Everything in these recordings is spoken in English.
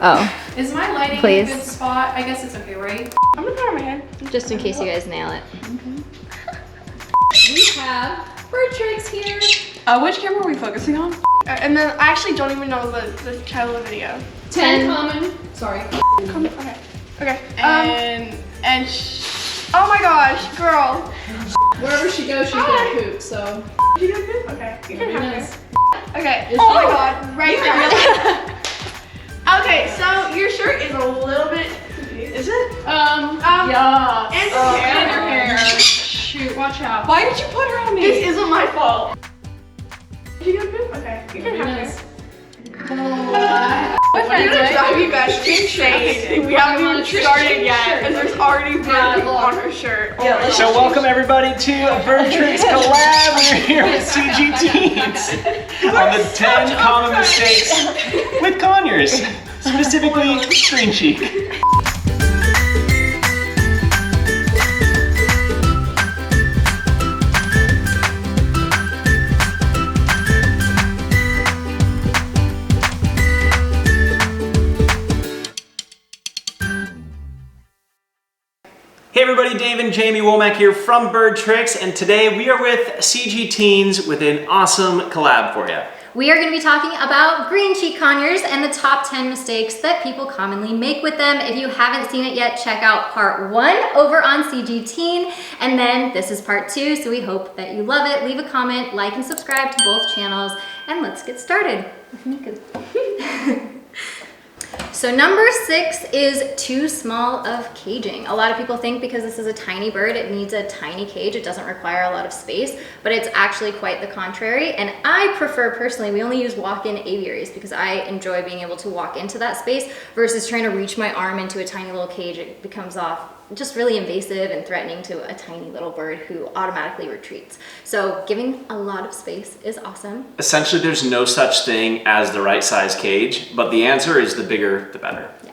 Oh. Is my lighting Please. in a good spot? I guess it's okay, right? I'm gonna put it on my head. Just in case you guys nail it. We have BirdTricks here. Which camera are we focusing on? And then I actually don't even know the title of the video. 10 common. Sorry. Okay. Okay. And oh my gosh, girl. Wherever she goes, she's gonna poop. So. You gonna poop? Okay. You can have Nice. it. Okay. Oh my god. Right there. Okay. So your shirt is a little bit. Is it? Yeah. And And her hair. Shoot, watch out. Why did you put her on me? this isn't my fault. You gonna poop? Okay. You can have Nice. it. What I'm gonna drive you guys insane. We haven't even started yet, and there's already bird poop on her shirt. Oh my So gosh. welcome everybody to a BirdTricks collab. We're here with CGTeen on the 10 common mistakes with conures, specifically green cheek. Hey everybody, Dave and Jamie Womack here from BirdTricks, and today we are with CGTeens with an awesome collab for you. We are going to be talking about green cheek conures and the top 10 mistakes that people commonly make with them. If you haven't seen it yet, check out part 1 over on CGTeen, and then this is part 2, so we hope that you love it. Leave a comment, like and subscribe to both channels, and let's get started. So number 6 is too small of caging. A lot of people think because this is a tiny bird, it needs a tiny cage. It doesn't require a lot of space, but it's actually quite the contrary. And I prefer personally, we only use walk-in aviaries because I enjoy being able to walk into that space versus trying to reach my arm into a tiny little cage. It becomes just really invasive and threatening to a tiny little bird who automatically retreats. So giving a lot of space is awesome. Essentially, there's no such thing as the right size cage, but the answer is the bigger, the better. Yeah.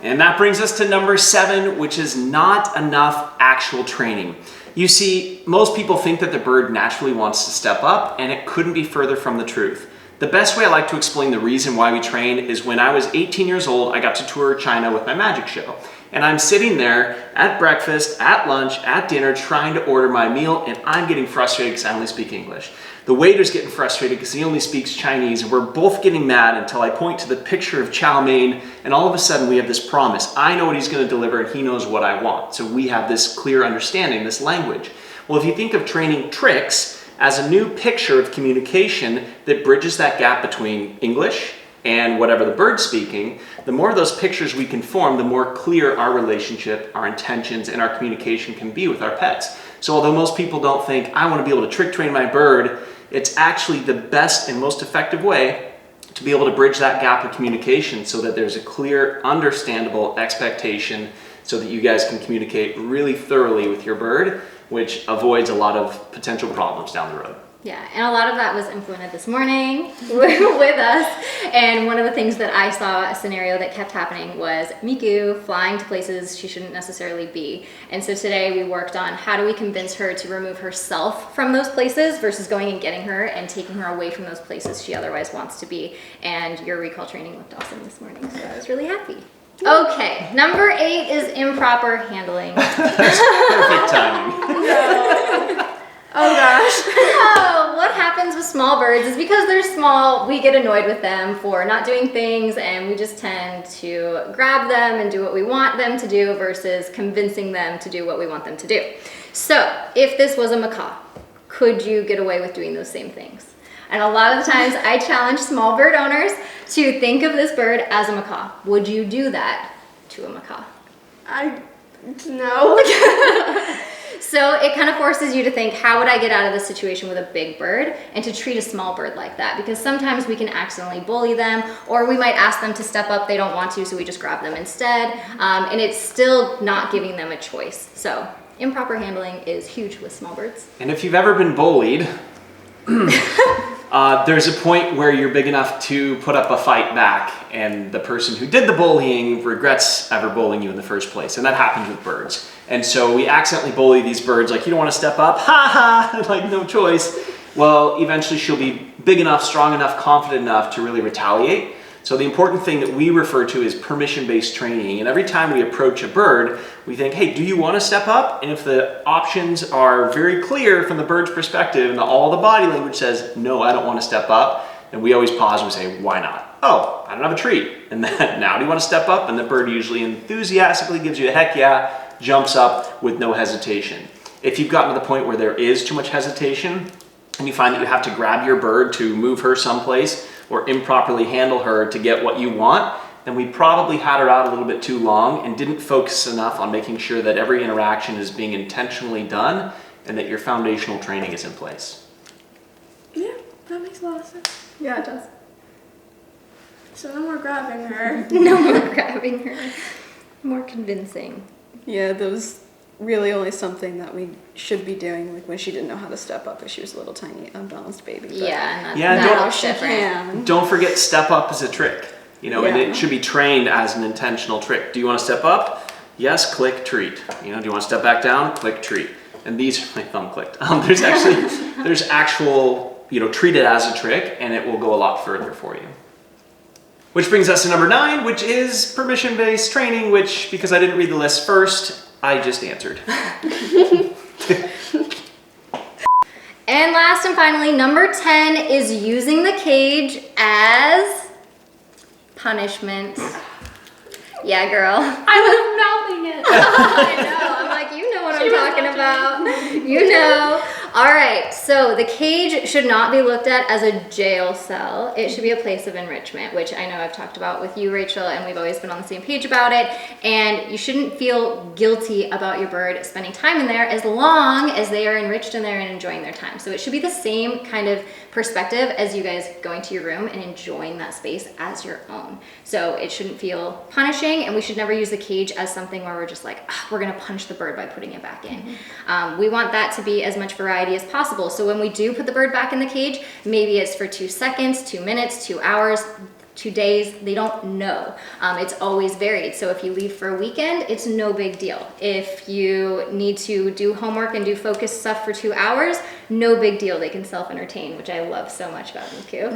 And that brings us to number 7, which is not enough actual training. You see, most people think that the bird naturally wants to step up, and it couldn't be further from the truth. The best way I like to explain the reason why we train is when I was 18 years old, I got to tour China with my magic show. And I'm sitting there at breakfast, at lunch, at dinner, trying to order my meal, and I'm getting frustrated because I only speak English. The waiter's getting frustrated because he only speaks Chinese, and we're both getting mad until I point to the picture of chow mein, and all of a sudden we have this promise. I know what he's going to deliver, and he knows what I want. So we have this clear understanding, this language. Well, if you think of training tricks as a new picture of communication that bridges that gap between English and whatever the bird's speaking, the more of those pictures we can form, the more clear our relationship, our intentions, and our communication can be with our pets. So although most people don't think, I want to be able to trick train my bird, it's actually the best and most effective way to be able to bridge that gap of communication so that there's a clear, understandable expectation so that you guys can communicate really thoroughly with your bird, which avoids a lot of potential problems down the road. Yeah, and a lot of that was implemented this morning with us. And one of the things that I saw, a scenario that kept happening, was Miku flying to places she shouldn't necessarily be. And so today we worked on how do we convince her to remove herself from those places versus going and getting her and taking her away from those places she otherwise wants to be. And your recall training looked awesome this morning, so I was really happy. Okay, number 8 is improper handling. Perfect timing. Oh gosh. Oh, what happens with small birds is because they're small, we get annoyed with them for not doing things, and we just tend to grab them and do what we want them to do versus convincing them to do what we want them to do. So if this was a macaw, could you get away with doing those same things? And a lot of the times I challenge small bird owners to think of this bird as a macaw. Would you do that to a macaw? No. So it kind of forces you to think, how would I get out of this situation with a big bird and to treat a small bird like that? Because sometimes we can accidentally bully them, or we might ask them to step up, they don't want to, so we just grab them instead. And it's still not giving them a choice. So improper handling is huge with small birds. And if you've ever been bullied, there's a point where you're big enough to put up a fight back, and the person who did the bullying regrets ever bullying you in the first place. And that happens with birds. And so we accidentally bully these birds, like, you don't want to step up, ha ha, like no choice. Well, eventually she'll be big enough, strong enough, confident enough to really retaliate. So the important thing that we refer to is permission-based training. And every time we approach a bird, we think, hey, do you want to step up? And if the options are very clear from the bird's perspective and all the body language says, no, I don't want to step up, then we always pause and we say, why not? Oh, I don't have a treat. And then, now do you want to step up? And the bird usually enthusiastically gives you a heck yeah, jumps up with no hesitation. If you've gotten to the point where there is too much hesitation, and you find that you have to grab your bird to move her someplace or improperly handle her to get what you want, then we probably had her out a little bit too long and didn't focus enough on making sure that every interaction is being intentionally done and that your foundational training is in place. Yeah, that makes a lot of sense. Yeah, it does. So no more grabbing her. No more grabbing her. More convincing. Yeah, that was really only something that we should be doing, like when she didn't know how to step up, because she was a little tiny, unbalanced baby. But Yeah, Yeah, that's now she different. can. Don't forget step up is a trick, you know, and Yeah. it should be trained as an intentional trick. Do you want to step up? Yes, click treat. You know, do you want to step back down? Click treat. And these, my thumb clicked. There's actual, you know, treat it as a trick and it will go a lot further for you. Which brings us to number 9, which is permission-based training, which, because I didn't read the list first, I just answered. And last and finally, number 10 is using the cage as punishment. Yeah, girl. I was mouthing it. I know. I'm like, you know what I'm talking about. You know. All right. So the cage should not be looked at as a jail cell. It should be a place of enrichment, which I know I've talked about with you, Rachel, and we've always been on the same page about it. And you shouldn't feel guilty about your bird spending time in there as long as they are enriched in there and enjoying their time. So it should be the same kind of perspective as you guys going to your room and enjoying that space as your own. So it shouldn't feel punishing, and we should never use the cage as something where we're just like, we're gonna punish the bird by putting it back in. We want that to be as much variety as possible. So when we do put the bird back in the cage, maybe it's for 2 seconds, 2 minutes, 2 hours, 2 days, they don't know. It's always varied. So if you leave for a weekend, it's no big deal. If you need to do homework and do focus stuff for 2 hours, no big deal. They can self-entertain, which I love so much about Miku.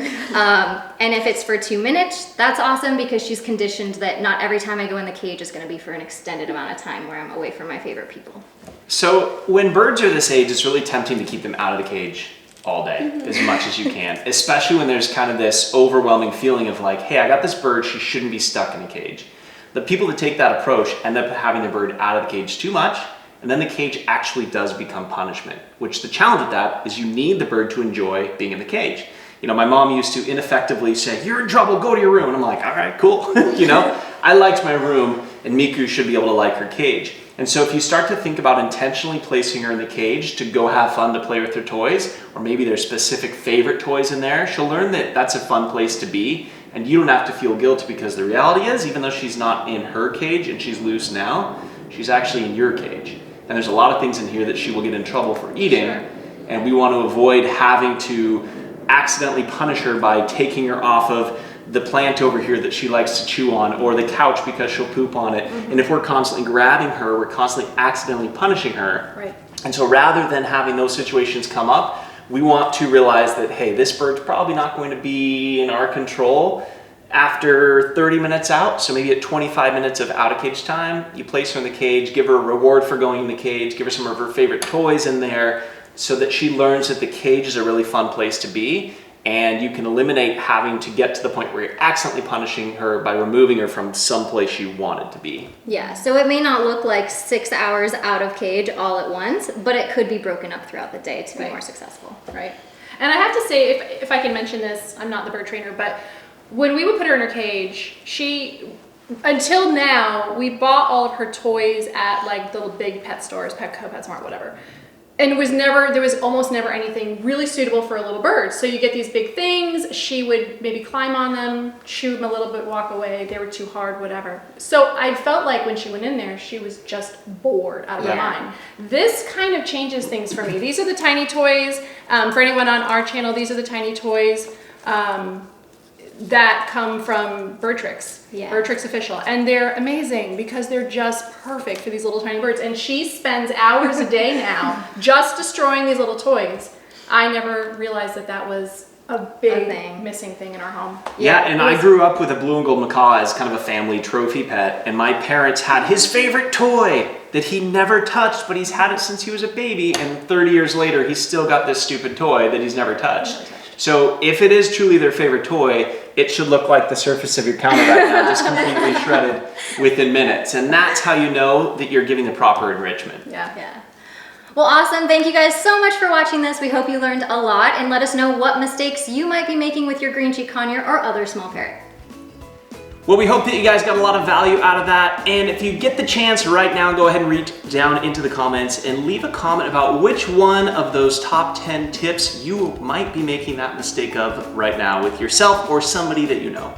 And if it's for 2 minutes, that's awesome because she's conditioned that not every time I go in the cage is gonna be for an extended amount of time where I'm away from my favorite people. So when birds are this age, it's really tempting to keep them out of the cage all day as much as you can, especially when there's kind of this overwhelming feeling of like, hey, I got this bird, she shouldn't be stuck in a cage. The people that take that approach end up having their bird out of the cage too much, and then the cage actually does become punishment, which the challenge with that is you need the bird to enjoy being in the cage. You know, my mom used to ineffectively say, you're in trouble, go to your room. And I'm like, all right, cool. You know, I liked my room and Miku should be able to like her cage. And so if you start to think about intentionally placing her in the cage to go have fun to play with her toys, or maybe there's specific favorite toys in there, she'll learn that that's a fun place to be. And you don't have to feel guilty because the reality is, even though she's not in her cage and she's loose now, she's actually in your cage. And there's a lot of things in here that she will get in trouble for eating. Sure. And we want to avoid having to accidentally punish her by taking her off of the plant over here that she likes to chew on, or the couch because she'll poop on it. And if we're constantly grabbing her, we're constantly accidentally punishing her. Right. And so rather than having those situations come up, we want to realize that, hey, this bird's probably not going to be in our control after 30 minutes out. So maybe at 25 minutes of out of cage time, you place her in the cage, give her a reward for going in the cage, give her some of her favorite toys in there so that she learns that the cage is a really fun place to be. And you can eliminate having to get to the point where you're accidentally punishing her by removing her from some place you wanted to be. Yeah, so it may not look like 6 hours out of cage all at once, but it could be broken up throughout the day to be more successful. Right. And I have to say, if I can mention this, I'm not the bird trainer, but when we would put her in her cage, until now, we bought all of her toys at like the big pet stores, Petco, PetSmart, whatever. And there was almost never anything really suitable for a little bird. So you get these big things, she would maybe climb on them, chew them a little bit, walk away, they were too hard, whatever. So I felt like when she went in there, she was just bored out of her mind. This kind of changes things for me. These are the tiny toys. For anyone on our channel, these are the tiny toys that come from BirdTricks. Yeah. BirdTricks official, and they're amazing because they're just perfect for these little tiny birds. And she spends hours a day now just destroying these little toys. I never realized that that was a big thing. missing thing in our home. Yeah, and I grew up with a blue and gold macaw as kind of a family trophy pet, and my parents had his favorite toy that he never touched, but he's had it since he was a baby, and 30 years later, he's still got this stupid toy that he's never touched. So if it is truly their favorite toy, it should look like the surface of your counter right now, just completely shredded within minutes. And that's how you know that you're giving the proper enrichment. Yeah. Yeah. Well, awesome. Thank you guys so much for watching this. We hope you learned a lot, and let us know what mistakes you might be making with your green cheek conure or other small parrot. Well, we hope that you guys got a lot of value out of that. And if you get the chance right now, go ahead and reach down into the comments and leave a comment about which one of those top 10 tips you might be making that mistake of right now with yourself or somebody that you know.